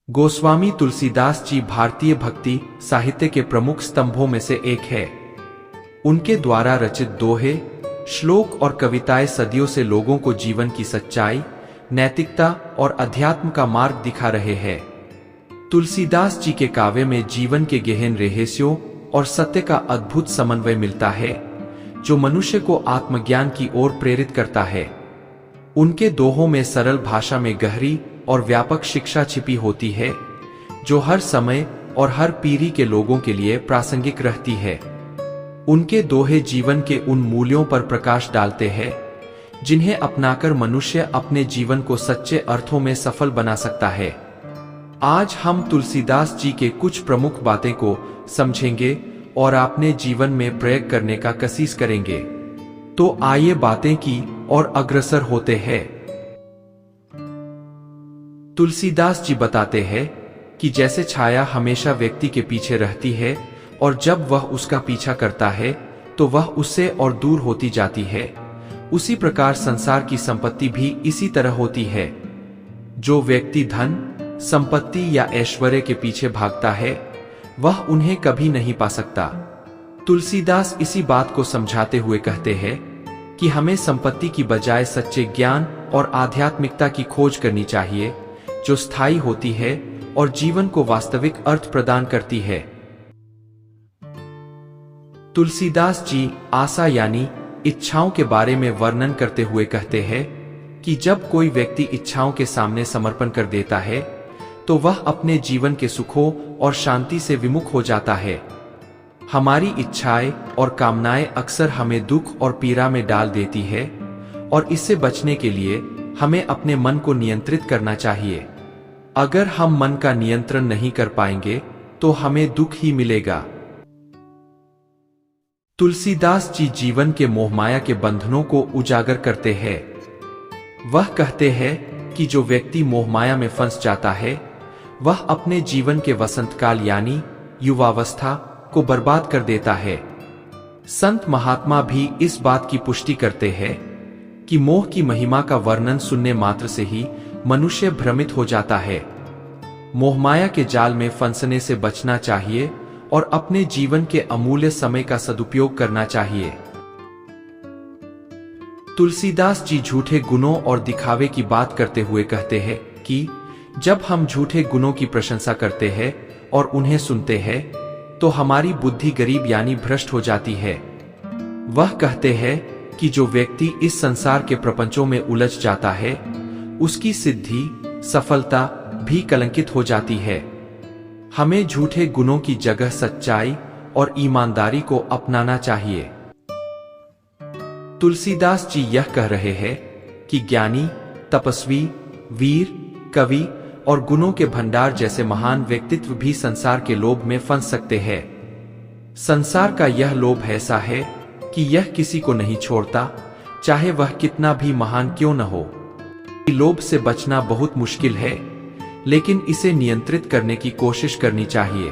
गोस्वामी तुलसीदास जी भारतीय भक्ति साहित्य के प्रमुख स्तंभों में से एक है। उनके द्वारा रचित दोहे, श्लोक और कविताएं सदियों से लोगों को जीवन की सच्चाई, नैतिकता और अध्यात्म का मार्ग दिखा रहे हैं। तुलसीदास जी के काव्य में जीवन के गहन रहस्यों और सत्य का अद्भुत समन्वय मिलता है, जो मनुष्य को आत्मज्ञान की ओर प्रेरित करता है। उनके दोहों में सरल भाषा में गहरी और व्यापक शिक्षा छिपी होती है, जो हर समय और हर पीढ़ी के लोगों के लिए प्रासंगिक रहती है। उनके दोहे जीवन के उन मूल्यों पर प्रकाश डालते हैं, जिन्हें अपनाकर मनुष्य अपने जीवन को सच्चे अर्थों में सफल बना सकता है। आज हम तुलसीदास जी के कुछ प्रमुख बातें को समझेंगे और अपने जीवन में प्रयोग करने का कोशिश करेंगे। तो आइए बातें की और अग्रसर होते हैं। तुलसीदास जी बताते हैं कि जैसे छाया हमेशा व्यक्ति के पीछे रहती है और जब वह उसका पीछा करता है तो वह उससे और दूर होती जाती है, उसी प्रकार संसार की संपत्ति भी इसी तरह होती है। जो व्यक्ति धन, संपत्ति या ऐश्वर्य के पीछे भागता है, वह उन्हें कभी नहीं पा सकता। तुलसीदास इसी बात को समझाते हुए कहते हैं कि हमें संपत्ति की बजाय सच्चे ज्ञान और आध्यात्मिकता की खोज करनी चाहिए, जो स्थायी होती है और जीवन को वास्तविक अर्थ प्रदान करती है। तुलसीदास जी आशा यानी इच्छाओं के बारे में वर्णन करते हुए कहते हैं कि जब कोई व्यक्ति इच्छाओं के सामने समर्पण कर देता है, तो वह अपने जीवन के सुखों और शांति से विमुख हो जाता है। हमारी इच्छाएं और कामनाएं अक्सर हमें दुख और पीड़ा में डाल देती है, और इससे बचने के लिए हमें अपने मन को नियंत्रित करना चाहिए। अगर हम मन का नियंत्रण नहीं कर पाएंगे तो हमें दुख ही मिलेगा। तुलसीदास जी जीवन के मोहमाया के बंधनों को उजागर करते हैं। वह कहते हैं कि जो व्यक्ति मोहमाया में फंस जाता है, वह अपने जीवन के वसंतकाल यानी युवावस्था को बर्बाद कर देता है। संत महात्मा भी इस बात की पुष्टि करते हैं कि मोह की महिमा का वर्णन सुनने मात्र से ही मनुष्य भ्रमित हो जाता है। मोहमाया के जाल में फंसने से बचना चाहिए और अपने जीवन के अमूल्य समय का सदुपयोग करना चाहिए। तुलसीदास जी झूठे गुणों और दिखावे की बात करते हुए कहते हैं कि जब हम झूठे गुणों की प्रशंसा करते हैं और उन्हें सुनते हैं, तो हमारी बुद्धि गरीब यानी भ्रष्ट हो जाती है। वह कहते हैं कि जो व्यक्ति इस संसार के प्रपंचों में उलझ जाता है, उसकी सिद्धि, सफलता भी कलंकित हो जाती है। हमें झूठे गुणों की जगह सच्चाई और ईमानदारी को अपनाना चाहिए। तुलसीदास जी यह कह रहे हैं कि ज्ञानी, तपस्वी, वीर, कवि और गुणों के भंडार जैसे महान व्यक्तित्व भी संसार के लोभ में फंस सकते हैं। संसार का यह लोभ ऐसा है कि यह किसी को नहीं छोड़ता, चाहे वह कितना भी महान क्यों न हो। लोभ से बचना बहुत मुश्किल है, लेकिन इसे नियंत्रित करने की कोशिश करनी चाहिए।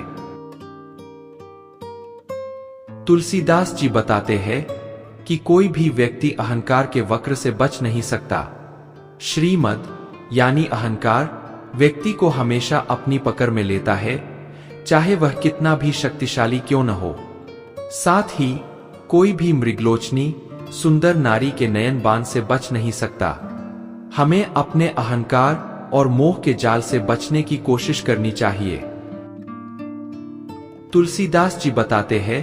तुलसीदास जी बताते हैं कि कोई भी व्यक्ति अहंकार के वक्र से बच नहीं सकता। श्रीमद यानी अहंकार व्यक्ति को हमेशा अपनी पकड़ में लेता है, चाहे वह कितना भी शक्तिशाली क्यों न हो। साथ ही कोई भी मृगलोचनी सुंदर नारी के नयन बाण से बच नहीं सकता। हमें अपने अहंकार और मोह के जाल से बचने की कोशिश करनी चाहिए। तुलसीदास जी बताते हैं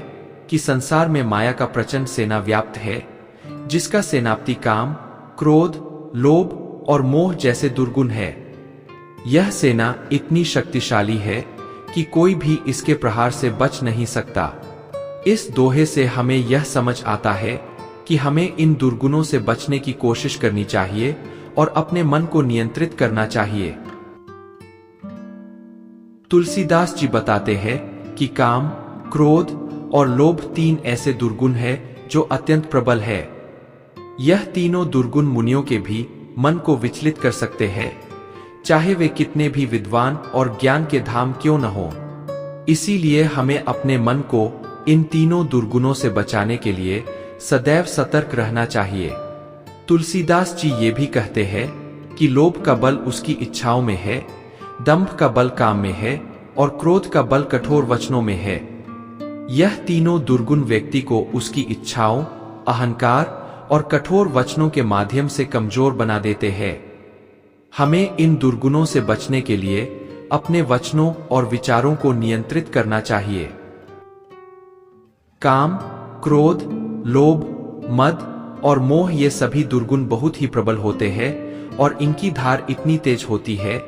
कि संसार में माया का प्रचंड सेना व्याप्त है, जिसका सेनापति काम, क्रोध, लोभ और मोह जैसे दुर्गुण है। यह सेना इतनी शक्तिशाली है कि कोई भी इसके प्रहार से बच नहीं सकता। इस दोहे से हमें यह समझ आता है कि हमें इन दुर्गुणों से बचने की कोशिश करनी चाहिए और अपने मन को नियंत्रित करना चाहिए। तुलसीदास जी बताते हैं कि काम, क्रोध और लोभ तीन ऐसे दुर्गुण हैं जो अत्यंत प्रबल है। यह तीनों दुर्गुण मुनियों के भी मन को विचलित कर सकते हैं, चाहे वे कितने भी विद्वान और ज्ञान के धाम क्यों न हो। इसीलिए हमें अपने मन को इन तीनों दुर्गुणों से बचाने के लिए सदैव सतर्क रहना चाहिए। तुलसीदास जी ये भी कहते हैं कि लोभ का बल उसकी इच्छाओं में है, दंभ का बल काम में है और क्रोध का बल कठोर वचनों में है। यह तीनों दुर्गुण व्यक्ति को उसकी इच्छाओं, अहंकार और कठोर वचनों के माध्यम से कमजोर बना देते हैं। हमें इन दुर्गुणों से बचने के लिए अपने वचनों और विचारों को नियंत्रित करना चाहिए। काम, क्रोध, लोभ, मद और मोह ये सभी दुर्गुण बहुत ही प्रबल होते हैं और इनकी धार इतनी तेज होती है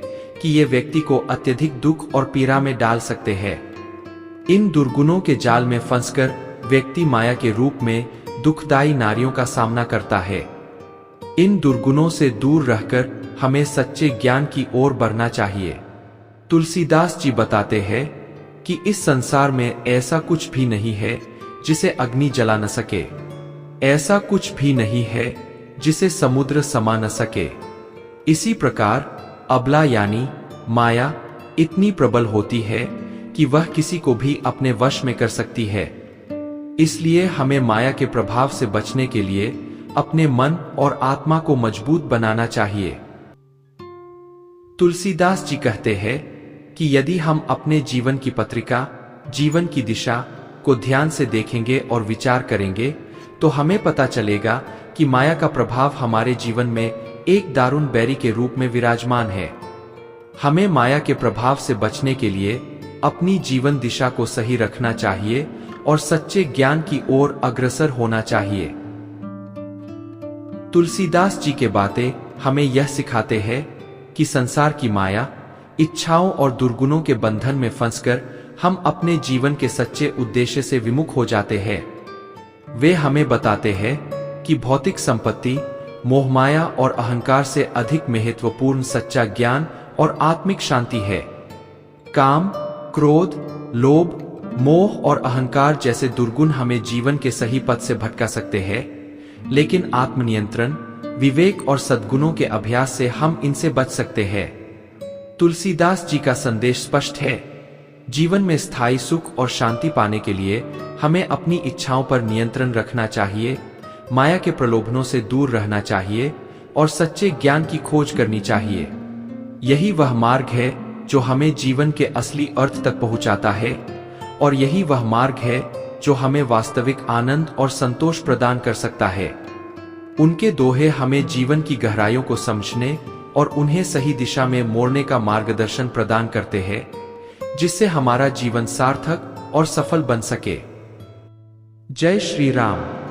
कि ये व्यक्ति को अत्यधिक दुख और पीड़ा में डाल सकते हैं। इन दुर्गुणों के जाल में फंसकर व्यक्ति माया के रूप में दुखदायी नारियों का सामना करता है। इन दुर्गुणों से दूर रहकर हमें सच्चे ज्ञान की ओर बढ़ना चाहिए। तुलसीदास जी बताते हैं कि इस संसार में ऐसा कुछ भी नहीं है जिसे अग्नि जला न सके, ऐसा कुछ भी नहीं है जिसे समुद्र समा न सके। इसी प्रकार अबला यानी माया इतनी प्रबल होती है कि वह किसी को भी अपने वश में कर सकती है। इसलिए हमें माया के प्रभाव से बचने के लिए अपने मन और आत्मा को मजबूत बनाना चाहिए। तुलसीदास जी कहते हैं कि यदि हम अपने जीवन की पत्रिका, जीवन की दिशा को ध्यान से देखेंगे और विचार करेंगे तो हमें पता चलेगा कि माया का प्रभाव हमारे जीवन में एक दारुण बैरी के रूप में विराजमान है। हमें माया के प्रभाव से बचने के लिए अपनी जीवन दिशा को सही रखना चाहिए और सच्चे ज्ञान की ओर अग्रसर होना चाहिए। तुलसीदास जी के बातें हमें यह सिखाते हैं कि संसार की माया, इच्छाओं और दुर्गुणों के बंधन में फंसकर हम अपने जीवन के सच्चे उद्देश्य से विमुख हो जाते हैं। वे हमें बताते हैं कि भौतिक संपत्ति, मोहमाया और अहंकार से अधिक महत्वपूर्ण सच्चा ज्ञान और आत्मिक शांति है। काम, क्रोध, लोभ, मोह और अहंकार जैसे दुर्गुण हमें जीवन के सही पथ से भटका सकते हैं, लेकिन आत्मनियंत्रण, विवेक और सद्गुणों के अभ्यास से हम इनसे बच सकते हैं। तुलसीदास जी का संदेश स्पष्ट है। जीवन में स्थायी सुख और शांति पाने के लिए हमें अपनी इच्छाओं पर नियंत्रण रखना चाहिए, माया के प्रलोभनों से दूर रहना चाहिए और सच्चे ज्ञान की खोज करनी चाहिए। यही वह मार्ग है जो हमें जीवन के असली अर्थ तक पहुंचाता है और यही वह मार्ग है जो हमें वास्तविक आनंद और संतोष प्रदान कर सकता है। उनके दोहे हमें जीवन की गहराइयों को समझने और उन्हें सही दिशा में मोड़ने का मार्गदर्शन प्रदान करते हैं, जिससे हमारा जीवन सार्थक और सफल बन सके। जय श्री राम।